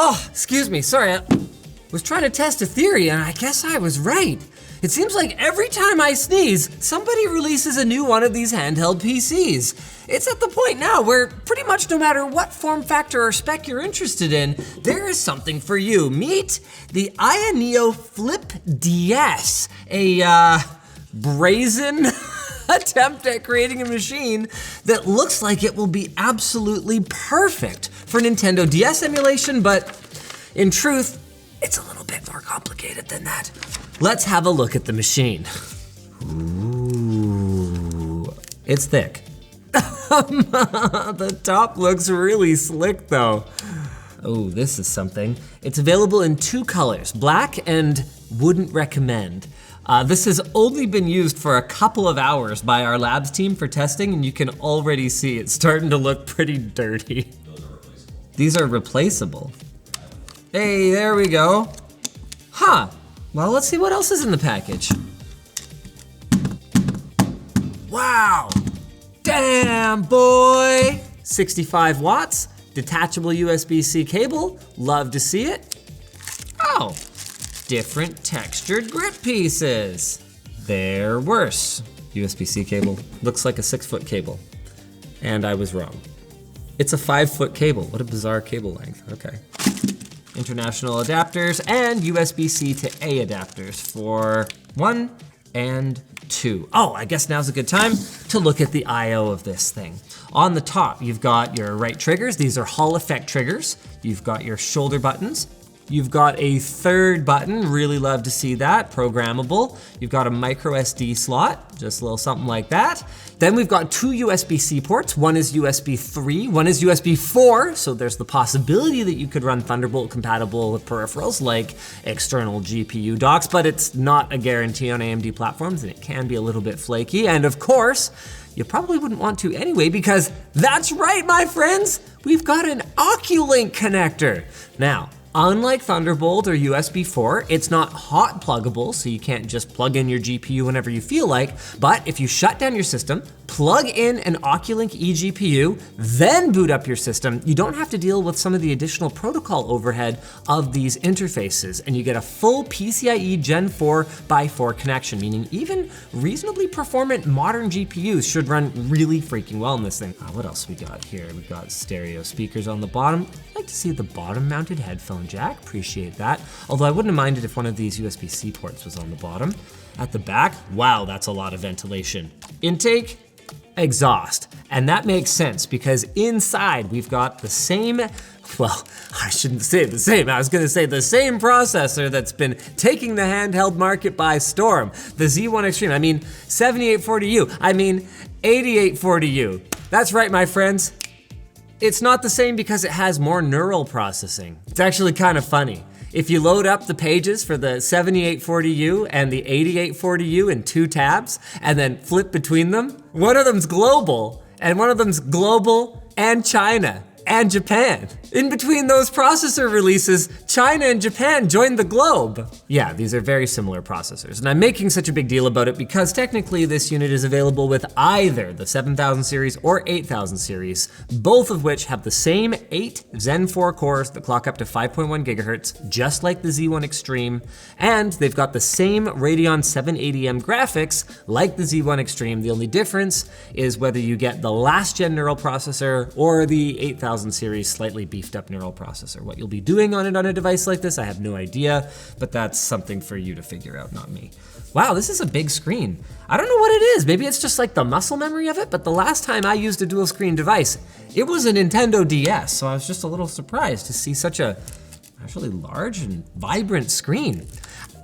Oh, excuse me, sorry. I was trying to test a theory and I guess I was right. It seems like every time I sneeze, somebody releases a new one of these handheld PCs. It's at the point now where pretty much no matter what form factor or spec you're interested in, there is something for you. Meet the AYANEO Flip DS, a brazen attempt at creating a machine that looks like it will be absolutely perfect for Nintendo DS emulation, but in truth, it's a little bit more complicated than that. Let's have a look at the machine. Ooh, it's thick. The top looks really slick though. Oh, this is something. It's available in 2 colors, black and wouldn't recommend. This has only been used for a couple of hours by our labs team for testing, and you can already see it's starting to look pretty dirty. These are replaceable. Hey, there we go. Huh, well, let's see what else is in the package. Wow, damn boy. 65 watts, detachable USB-C cable, love to see it. Oh, different textured grip pieces. They're worse. USB-C cable, looks like a 6-foot cable. And I was wrong. It's a 5-foot cable, what a bizarre cable length, okay. International adapters and USB-C to A adapters for 1 and 2. Oh, I guess now's a good time to look at the I/O of this thing. On the top, you've got your right triggers. These are Hall effect triggers. You've got your shoulder buttons. You've got a third button, really love to see that, programmable. You've got a micro SD slot, just a little something like that. Then we've got 2 USB-C ports. One is USB 3, one is USB 4, so there's the possibility that you could run Thunderbolt compatible with peripherals like external GPU docks, but it's not a guarantee on AMD platforms and it can be a little bit flaky. And of course, you probably wouldn't want to anyway because that's right, my friends, we've got an Oculink connector. Now, unlike Thunderbolt or USB 4, it's not hot pluggable, so you can't just plug in your GPU whenever you feel like, but if you shut down your system, plug in an Oculink eGPU, then boot up your system, you don't have to deal with some of the additional protocol overhead of these interfaces, and you get a full PCIe Gen 4x4 connection, meaning even reasonably performant modern GPUs should run really freaking well in this thing. What else we got here? We've got stereo speakers on the bottom. I'd like to see the bottom mounted headphone jack, appreciate that. Although I wouldn't have minded if one of these USB-C ports was on the bottom. At the back, wow, that's a lot of ventilation. Intake, exhaust. And that makes sense because inside we've got the same, well, I shouldn't say the same, I was gonna say the same processor that's been taking the handheld market by storm. The Z1 Extreme, I mean 7840U, I mean 8840U. That's right, my friends. It's not the same because it has more neural processing. It's actually kind of funny. If you load up the pages for the 7840U and the 8840U in 2 tabs and then flip between them, one of them's global and one of them's global and China and Japan. In between those processor releases, China and Japan joined the globe. Yeah, these are very similar processors, and I'm making such a big deal about it because technically this unit is available with either the 7000 series or 8000 series, both of which have the same 8 Zen 4 cores that clock up to 5.1 gigahertz, just like the Z1 Extreme, and they've got the same Radeon 780M graphics like the Z1 Extreme. The only difference is whether you get the last gen neural processor or the 8000 series slightly beefed up neural processor. What you'll be doing on it on a device like this, I have no idea, but that's something for you to figure out, not me. Wow, this is a big screen. I don't know what it is. Maybe it's just like the muscle memory of it, but the last time I used a dual screen device, it was a Nintendo DS, so I was just a little surprised to see such a actually large and vibrant screen.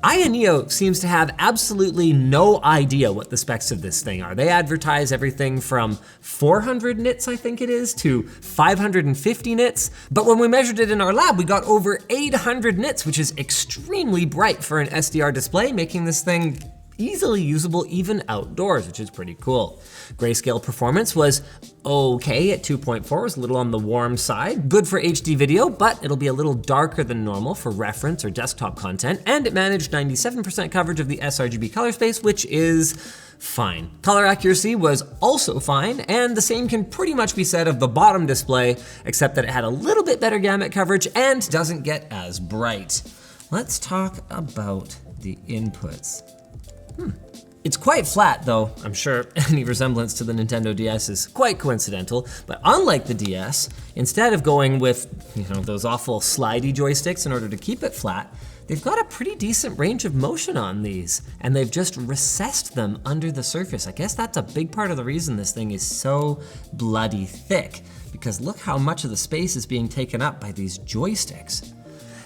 AYANEO seems to have absolutely no idea what the specs of this thing are. They advertise everything from 400 nits, I think it is, to 550 nits. But when we measured it in our lab, we got over 800 nits, which is extremely bright for an SDR display, making this thing easily usable even outdoors, which is pretty cool. Grayscale performance was okay at 2.4, was a little on the warm side. Good for HD video, but it'll be a little darker than normal for reference or desktop content. And it managed 97% coverage of the sRGB color space, which is fine. Color accuracy was also fine, and the same can pretty much be said of the bottom display, except that it had a little bit better gamut coverage and doesn't get as bright. Let's talk about the inputs. It's quite flat though. I'm sure any resemblance to the Nintendo DS is quite coincidental, but unlike the DS, instead of going with, those awful slidey joysticks in order to keep it flat, they've got a pretty decent range of motion on these, and they've just recessed them under the surface. I guess that's a big part of the reason this thing is so bloody thick, because look how much of the space is being taken up by these joysticks.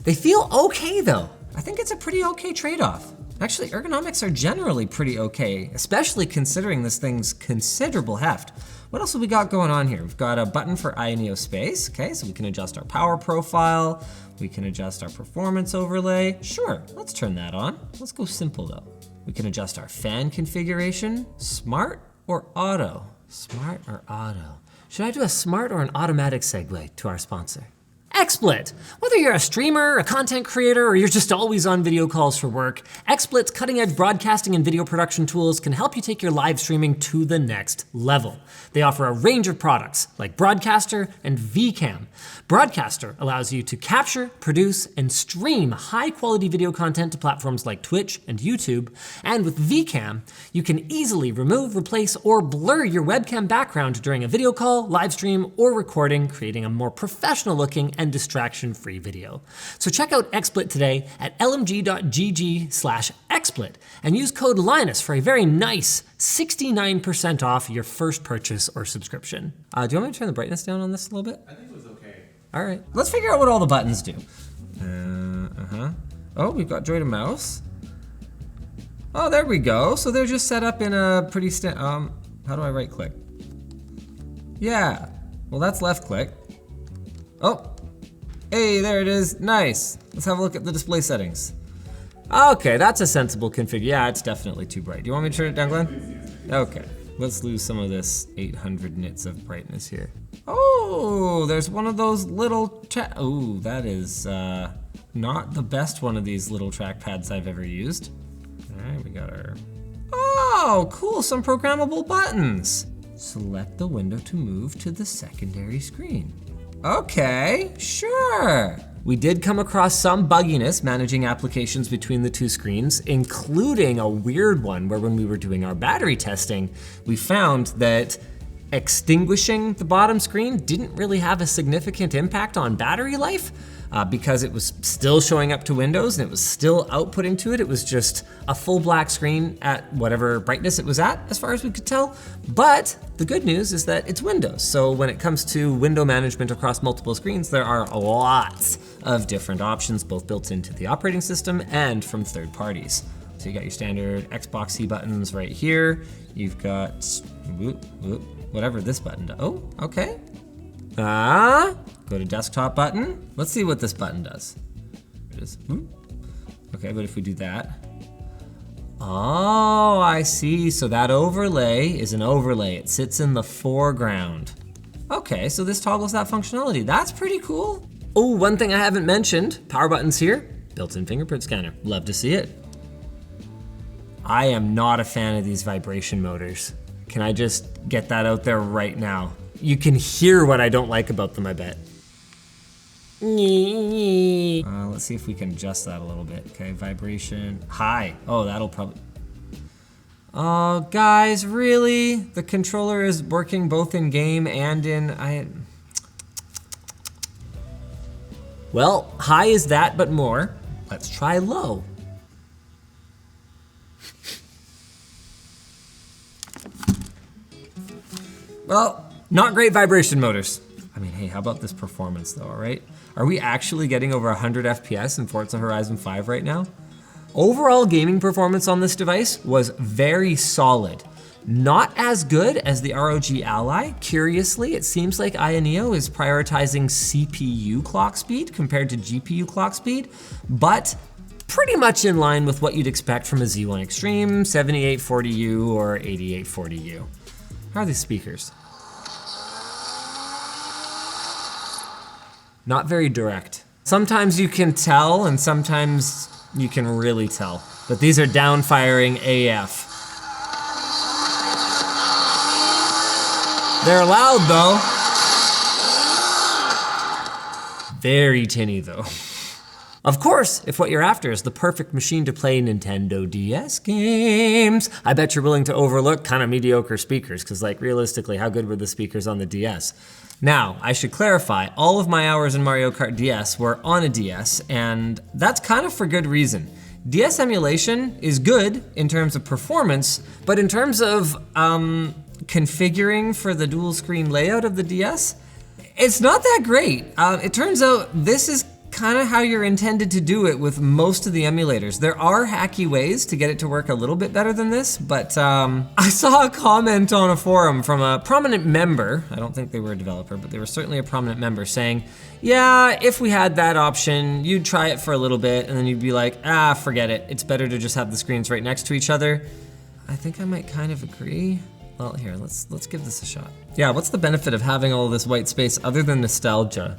They feel okay though. I think it's a pretty okay trade-off. Actually, ergonomics are generally pretty okay, especially considering this thing's considerable heft. What else have we got going on here? We've got a button for AYANEO space, okay, so we can adjust our power profile, we can adjust our performance overlay. Sure, let's turn that on. Let's go simple though. We can adjust our fan configuration, smart or auto? Smart or auto? Should I do a smart or an automatic segue to our sponsor? XSplit. Whether you're a streamer, a content creator, or you're just always on video calls for work, XSplit's cutting-edge broadcasting and video production tools can help you take your live streaming to the next level. They offer a range of products like Broadcaster and VCam. Broadcaster allows you to capture, produce, and stream high-quality video content to platforms like Twitch and YouTube. And with VCam, you can easily remove, replace, or blur your webcam background during a video call, live stream, or recording, creating a more professional-looking and distraction-free video. So check out XSplit today at lmg.gg/XSplit and use code Linus for a very nice 69% off your first purchase or subscription. Do you want me to turn the brightness down on this a little bit? I think it was okay. All right, let's figure out what all the buttons do. Oh, we've got joy to mouse. Oh, there we go. So they're just set up in a pretty how do I right click? Yeah, well that's left click. Oh, hey, there it is, nice. Let's have a look at the display settings. Okay, that's a sensible config. Yeah, it's definitely too bright. Do you want me to turn it down, Glenn? Okay, let's lose some of this 800 nits of brightness here. Oh, there's one of those little oh, that is not the best one of these little trackpads I've ever used. All right, we got our, oh, cool, some programmable buttons. Select the window to move to the secondary screen. Okay, sure. We did come across some bugginess managing applications between the two screens, including a weird one where when we were doing our battery testing, we found that extinguishing the bottom screen didn't really have a significant impact on battery life because it was still showing up to Windows and it was still outputting to it. It was just a full black screen at whatever brightness it was at, as far as we could tell. But the good news is that it's Windows. So when it comes to window management across multiple screens, there are lots of different options, both built into the operating system and from third parties. So you got your standard Xbox C buttons right here. You've got, whatever this button does. Oh, okay. Go to desktop button. Let's see what this button does. There it is. Okay, but if we do that. Oh, I see. So that overlay is an overlay. It sits in the foreground. Okay, so this toggles that functionality. That's pretty cool. Oh, one thing I haven't mentioned, power buttons here, built-in fingerprint scanner. Love to see it. I am not a fan of these vibration motors. Can I just get that out there right now? You can hear what I don't like about them, I bet. Let's see if we can adjust that a little bit. Okay, vibration, high. Oh, that'll probably. Oh, guys, really? The controller is working both in game and in, Well, high is that, but more. Let's try low. Well, not great vibration motors. I mean, hey, how about this performance though, all right? Are we actually getting over 100 FPS in Forza Horizon 5 right now? Overall gaming performance on this device was very solid. Not as good as the ROG Ally. Curiously, it seems like AYANEO is prioritizing CPU clock speed compared to GPU clock speed, but pretty much in line with what you'd expect from a Z1 Extreme, 7840U or 8840U. How are these speakers? Not very direct. Sometimes you can tell and sometimes you can really tell, but these are down-firing AF. They're loud though. Very tinny though. Of course, if what you're after is the perfect machine to play Nintendo DS games, I bet you're willing to overlook kind of mediocre speakers, because like realistically, how good were the speakers on the DS? Now, I should clarify, all of my hours in Mario Kart DS were on a DS, and that's kind of for good reason. DS emulation is good in terms of performance, but in terms of configuring for the dual screen layout of the DS, it's not that great. It turns out this is kind of how you're intended to do it with most of the emulators. There are hacky ways to get it to work a little bit better than this, but I saw a comment on a forum from a prominent member, I don't think they were a developer, but they were certainly a prominent member, saying, yeah, if we had that option, you'd try it for a little bit and then you'd be like, forget it. It's better to just have the screens right next to each other. I think I might kind of agree. Well, here, let's give this a shot. Yeah, what's the benefit of having all this white space other than nostalgia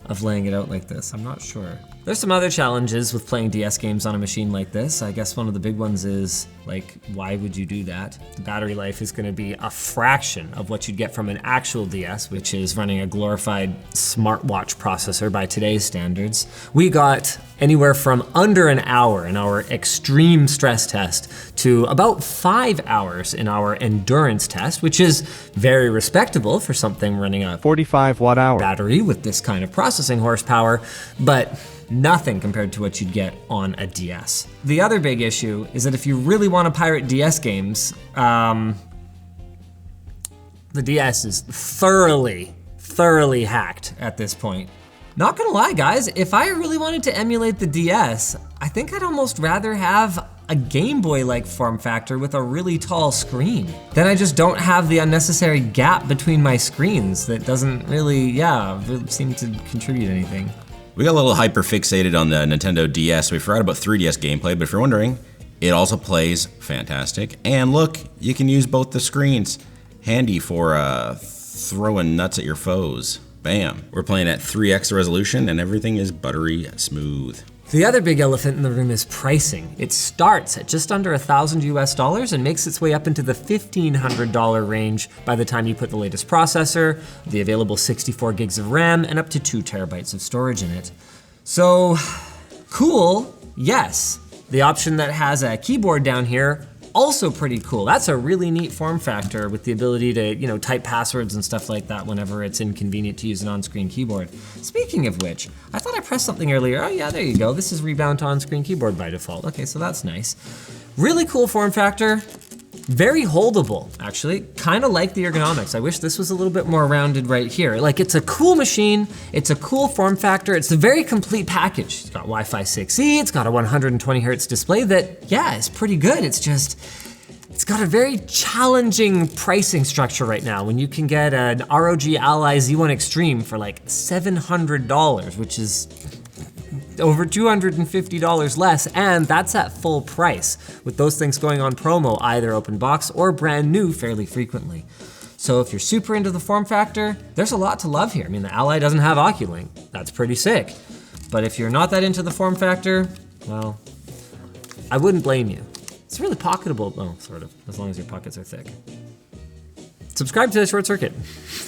of laying it out like this? I'm not sure. There's some other challenges with playing DS games on a machine like this. I guess one of the big ones is, like, why would you do that? The battery life is gonna be a fraction of what you'd get from an actual DS, which is running a glorified smartwatch processor by today's standards. We got anywhere from under an hour in our extreme stress test to about 5 hours in our endurance test, which is very respectable for something running a 45 watt hour battery with this kind of processing horsepower, but nothing compared to what you'd get on a DS. The other big issue is that if you really want to pirate DS games, the DS is thoroughly hacked at this point. Not gonna lie, guys, if I really wanted to emulate the DS, I think I'd almost rather have a Game Boy-like form factor with a really tall screen. Then I just don't have the unnecessary gap between my screens that doesn't really seem to contribute anything. We got a little hyper fixated on the Nintendo DS. We forgot about 3DS gameplay, but if you're wondering, it also plays fantastic. And look, you can use both the screens. Handy for throwing nuts at your foes. Bam. We're playing at 3x resolution and everything is buttery smooth. The other big elephant in the room is pricing. It starts at just under $1,000 US and makes its way up into the $1,500 range by the time you put the latest processor, the available 64 gigs of RAM, and up to 2 terabytes of storage in it. So, cool, yes. The option that has a keyboard down here, also pretty cool. That's a really neat form factor with the ability to, type passwords and stuff like that whenever it's inconvenient to use an on-screen keyboard. Speaking of which, I thought I pressed something earlier. Oh yeah, there you go. This is rebound to on-screen keyboard by default. Okay, so that's nice. Really cool form factor. Very holdable, actually. Kind of like the Ergonomics. I wish this was a little bit more rounded right here. Like, it's a cool machine, it's a cool form factor, it's a very complete package. It's got Wi-Fi 6E, it's got a 120 hertz display that, is pretty good. It's just, it's got a very challenging pricing structure right now when you can get an ROG Ally Z1 Extreme for like $700, which is over $250 less, and that's at full price, with those things going on promo, either open box or brand new fairly frequently. So if you're super into the form factor, there's a lot to love here. I mean, the Ally doesn't have Oculink, that's pretty sick. But if you're not that into the form factor, well, I wouldn't blame you. It's really pocketable, well, sort of, as long as your pockets are thick. Subscribe to ShortCircuit.